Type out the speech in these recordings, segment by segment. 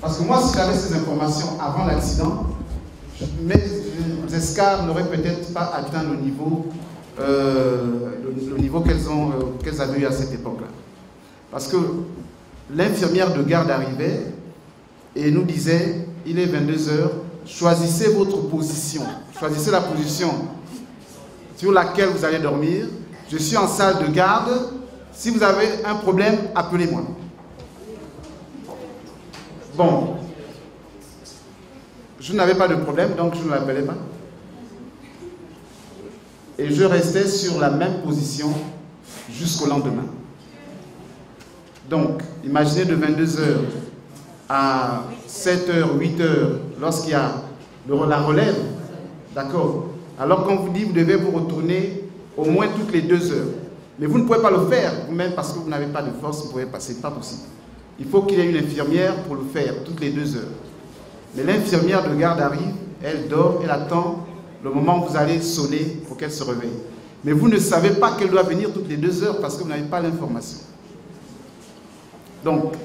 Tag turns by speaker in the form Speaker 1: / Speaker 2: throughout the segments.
Speaker 1: Parce que moi, si j'avais ces informations avant l'accident, mes escars n'auraient peut-être pas atteint le niveau qu'elles avaient eu à cette époque-là. Parce que l'infirmière de garde arrivait et nous disait, il est 22 h, choisissez votre position, choisissez la position sur laquelle vous allez dormir. Je suis en salle de garde, si vous avez un problème, appelez-moi. Bon, je n'avais pas de problème, donc je ne l'appelais pas. Et je restais sur la même position jusqu'au lendemain. Donc, imaginez de 22 h à 7 h, 8 h, lorsqu'il y a la relève, d'accord? Alors qu'on vous dit, vous devez vous retourner au moins toutes les 2 heures. Mais vous ne pouvez pas le faire vous-même parce que vous n'avez pas de force, vous pouvez passer, pas possible. Il faut qu'il y ait une infirmière pour le faire, toutes les 2 heures. Mais l'infirmière de garde arrive, elle dort, elle attend le moment où vous allez sonner pour qu'elle se réveille. Mais vous ne savez pas qu'elle doit venir toutes les 2 heures parce que vous n'avez pas l'information. Donc,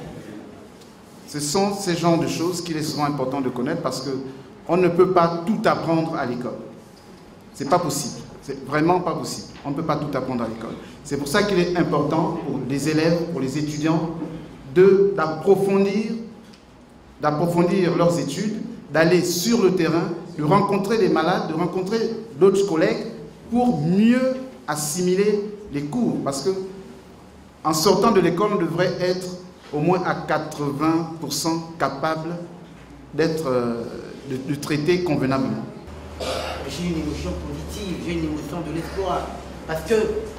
Speaker 1: ce sont ces genres de choses qu'il est important de connaître parce qu'on ne peut pas tout apprendre à l'école. Ce n'est pas possible. C'est vraiment pas possible. On ne peut pas tout apprendre à l'école. C'est pour ça qu'il est important pour les élèves, pour les étudiants, d'approfondir leurs études, d'aller sur le terrain, de rencontrer les malades, de rencontrer d'autres collègues pour mieux assimiler les cours. Parce que en sortant de l'école, on devrait être au moins à 80% capable de traiter convenablement.
Speaker 2: J'ai une émotion positive, j'ai une émotion de l'espoir. Parce que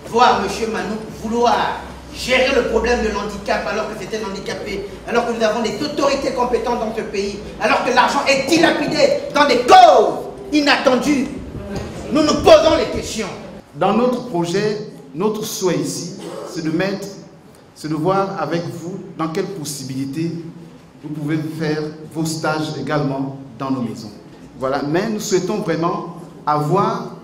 Speaker 2: voir M. Manou vouloir gérer le problème de l'handicap alors que c'était un handicapé, alors que nous avons des autorités compétentes dans ce pays, alors que l'argent est dilapidé dans des causes inattendues, nous nous posons les questions.
Speaker 1: Dans notre projet, notre souhait ici, c'est de voir avec vous dans quelles possibilités vous pouvez faire vos stages également dans nos maisons. Voilà, mais nous souhaitons vraiment avoir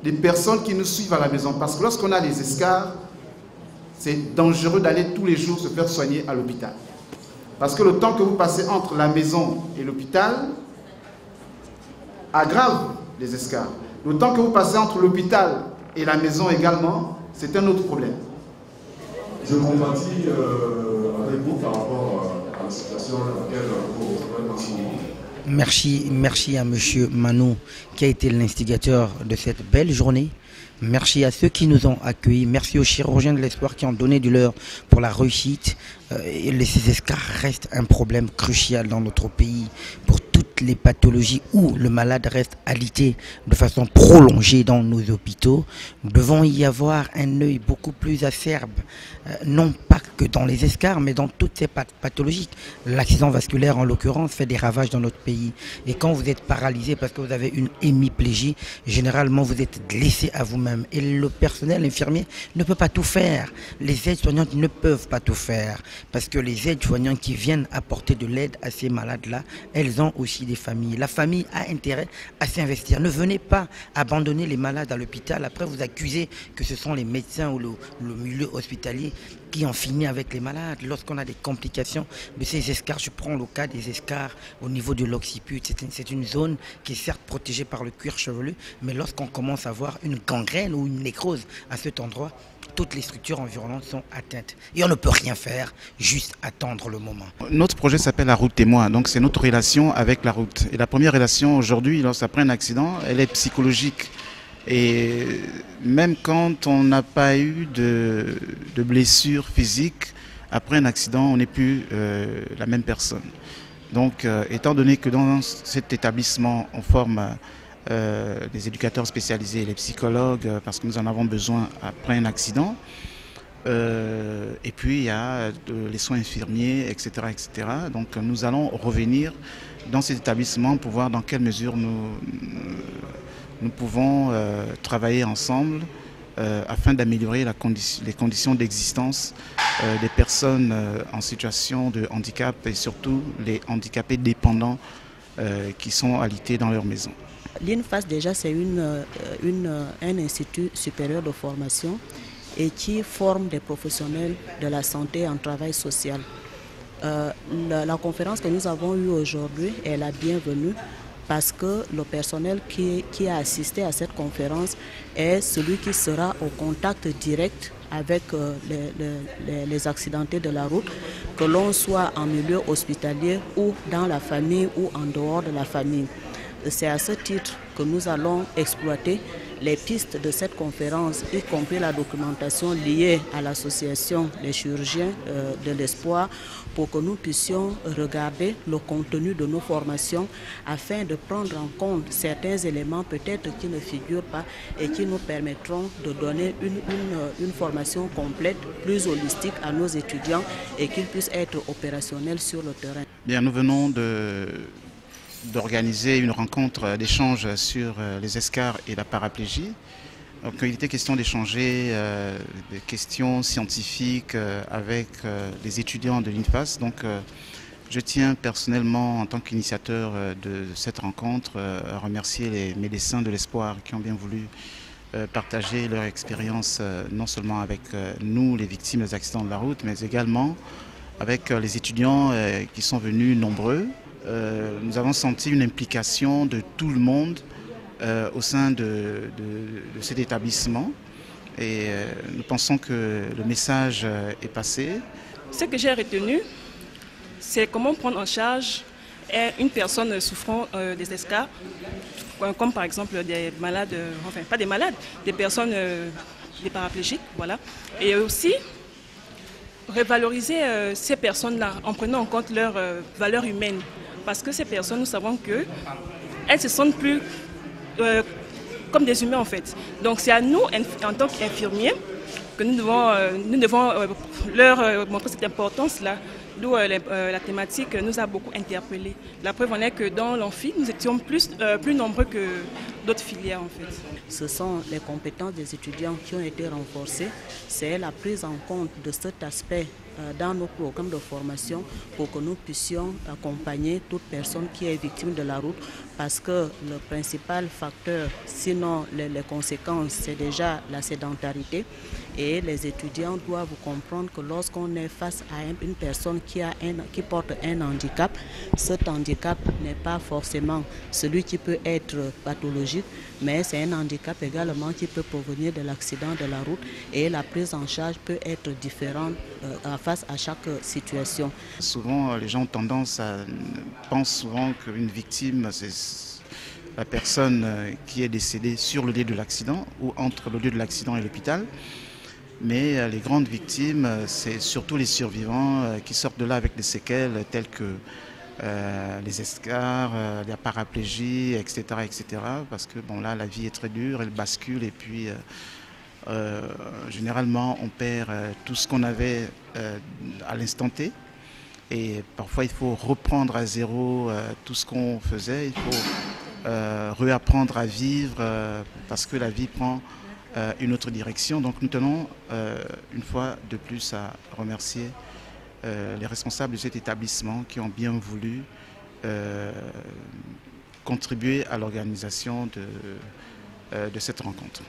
Speaker 1: des personnes qui nous suivent à la maison. Parce que lorsqu'on a les escars, c'est dangereux d'aller tous les jours se faire soigner à l'hôpital. Parce que le temps que vous passez entre la maison et l'hôpital aggrave les escars. Le temps que vous passez entre l'hôpital et la maison également, c'est un autre problème.
Speaker 3: Je compatis avec vous par rapport à la situation dans laquelle vous trouvez en ce moment.
Speaker 2: Merci à M. Manou qui a été l'instigateur de cette belle journée. Merci à ceux qui nous ont accueillis. Merci aux chirurgiens de l'espoir qui ont donné du leur pour la réussite. Ces escars restent un problème crucial dans notre pays pour toutes les pathologies où le malade reste alité de façon prolongée dans nos hôpitaux. Nous devons y avoir un œil beaucoup plus acerbe, non pas que dans les escars, mais dans toutes ces pathologies. L'accident vasculaire, en l'occurrence, fait des ravages dans notre pays. Et quand vous êtes paralysé parce que vous avez une hémiplégie, généralement, vous êtes laissé à vous-même. Et le personnel infirmier ne peut pas tout faire. Les aides-soignantes ne peuvent pas tout faire. Parce que les aides-soignantes qui viennent apporter de l'aide à ces malades-là, elles ont aussi des familles. La famille a intérêt à s'investir. Ne venez pas abandonner les malades à l'hôpital. Après, vous accusez que ce sont les médecins ou le milieu hospitalier qui ont fini avec les malades. Lorsqu'on a des complications de ces escars, je prends le cas des escars au niveau de l'occiput. C'est une zone qui est certes protégée par le cuir chevelu, mais lorsqu'on commence à voir une gangrène ou une nécrose à cet endroit, toutes les structures environnantes sont atteintes. Et on ne peut rien faire, juste attendre le moment.
Speaker 1: Notre projet s'appelle la route témoin, donc c'est notre relation avec la route. Et la première relation aujourd'hui, lorsqu'après un accident, elle est psychologique. Et même quand on n'a pas eu de blessure physique, après un accident, on n'est plus la même personne. Donc, étant donné que dans cet établissement, on forme des éducateurs spécialisés, les psychologues, parce que nous en avons besoin après un accident. Et puis, il y a les soins infirmiers, etc., etc. Donc, nous allons revenir dans cet établissement pour voir dans quelle mesure nous pouvons travailler ensemble afin d'améliorer les conditions d'existence des personnes en situation de handicap et surtout les handicapés dépendants qui sont alités dans leur maison.
Speaker 4: L'INFAS déjà c'est un institut supérieur de formation et qui forme des professionnels de la santé en travail social. La conférence que nous avons eue aujourd'hui est la bienvenue parce que le personnel qui a assisté à cette conférence est celui qui sera au contact direct avec les accidentés de la route, que l'on soit en milieu hospitalier ou dans la famille ou en dehors de la famille. C'est à ce titre que nous allons exploiter les pistes de cette conférence, y compris la documentation liée à l'association des chirurgiens de l'espoir, pour que nous puissions regarder le contenu de nos formations afin de prendre en compte certains éléments peut-être qui ne figurent pas et qui nous permettront de donner une formation complète, plus holistique à nos étudiants et qu'ils puissent être opérationnels sur le terrain.
Speaker 1: Bien, nous venons d'organiser une rencontre d'échange sur les escarres et la paraplégie. Donc, il était question d'échanger des questions scientifiques avec les étudiants de l'INFAS. Donc, je tiens personnellement, en tant qu'initiateur de cette rencontre, à remercier les médecins de l'espoir qui ont bien voulu partager leur expérience non seulement avec nous, les victimes des accidents de la route, mais également avec les étudiants qui sont venus nombreux. Nous avons senti une implication de tout le monde au sein de cet établissement et nous pensons que le message est passé.
Speaker 5: Ce que j'ai retenu, c'est comment prendre en charge une personne souffrant des escarres, comme par exemple des malades, enfin pas des malades, des personnes, des paraplégiques, voilà, et aussi revaloriser ces personnes-là en prenant en compte leur valeur humaine. Parce que ces personnes, nous savons qu'elles se sentent plus comme des humains en fait. Donc c'est à nous, en tant qu'infirmiers, que nous devons leur montrer cette importance-là. D'où la thématique nous a beaucoup interpellés. La preuve en est que dans l'amphi, nous étions plus nombreux que d'autres filières en fait.
Speaker 4: Ce sont les compétences des étudiants qui ont été renforcées. C'est la prise en compte de cet aspect dans nos programmes de formation pour que nous puissions accompagner toute personne qui est victime de la route, parce que le principal facteur, sinon les conséquences, c'est déjà la sédentarité. Et les étudiants doivent comprendre que lorsqu'on est face à une personne qui porte un handicap, cet handicap n'est pas forcément celui qui peut être pathologique, mais c'est un handicap également qui peut provenir de l'accident de la route et la prise en charge peut être différente face à chaque situation.
Speaker 1: Souvent, les gens ont tendance pensent souvent qu'une victime, c'est la personne qui est décédée sur le lieu de l'accident ou entre le lieu de l'accident et l'hôpital. Mais les grandes victimes, c'est surtout les survivants qui sortent de là avec des séquelles telles que les escarres, la paraplégie, etc., etc. Parce que bon, là, la vie est très dure, elle bascule et puis généralement, on perd tout ce qu'on avait à l'instant T. Et parfois, il faut reprendre à zéro tout ce qu'on faisait. Il faut réapprendre à vivre parce que la vie prend une autre direction. Donc nous tenons une fois de plus à remercier les responsables de cet établissement qui ont bien voulu contribuer à l'organisation de cette rencontre.